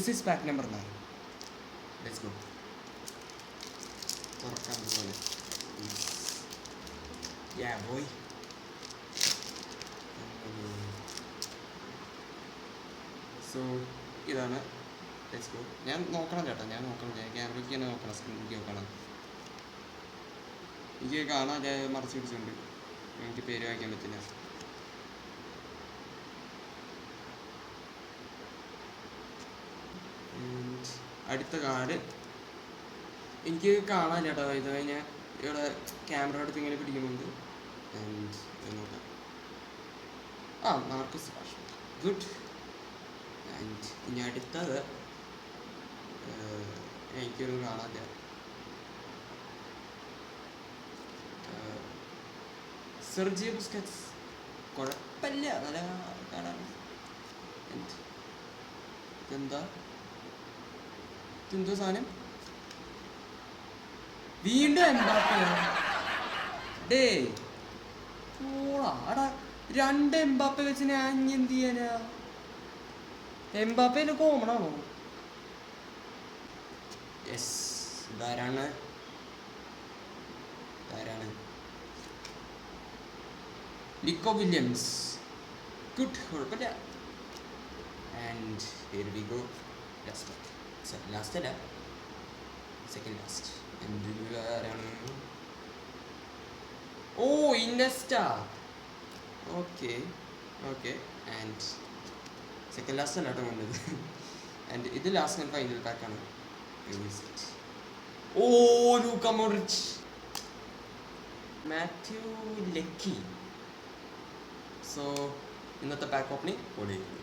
This is pack number 9. Let's go. തുറക്കാൻ പോലെ yeah boy. So ഇതാണ്. Let's go. ഞാൻ നോക്കണം ചേട്ടാ, ഞാൻ ക്യാമറയ്ക്ക് തന്നെ നോക്കണം, സ്ക്രീനിലേക്ക് നോക്കണം. എനിക്ക് കാണാൻ മറച്ചു പിടിച്ചുകൊണ്ട് എനിക്ക് പേര് വായിക്കാൻ പറ്റില്ല. അടുത്ത കാർഡ് എനിക്ക് കാണാൻ ചേട്ടാ. ഇത് കഴിഞ്ഞാൽ ഇവിടെ ക്യാമറ എടുത്ത് ഇങ്ങനെ പിടിക്കുന്നുണ്ട്. നോക്കാം. Marcus Rashford, good. ആൻഡ് ഇനി അടുത്തത് എനിക്കൊരു കാണാൻ സെർജിയോ ബുസ്കറ്റ്സ്, കുഴപ്പമില്ല, നല്ല കാണാൻ. ഇതെന്തോ സാധനം, വീണ്ടും എംബാപ്പേ. ഡേ പോടാ, 2 എംബാപ്പ വെച്ച് ഞാൻ എന്ത് ചെയ്യാനാ? എംബാപ്പേൻ്റെ കോമൺ ആണോ? യെസ്. ഇതാരാണ്? നിക്കോ വില്യംസ്, ഗുഡ്, കുഴപ്പമില്ല. And here we go. Last അല്ല, സെക്കൻഡ് ലാസ്റ്റ്. ആരാണ്? ഓ, ഇൻവെസ്റ്റ. ഓക്കെ. ആൻഡ് സെക്കൻഡ് ലാസ്റ്റ് അല്ല കേട്ടോ കൊണ്ടത്. ആൻഡ് ഇത് ലാസ്റ്റ് ഫൈനൽ പാക്കാണ്. Oh, Luka Modric, Mathew Leckie. So ഇന്നത്തെ പാക്ക് ഓപ്പണിംഗ് പൊളിയായിരുന്നു.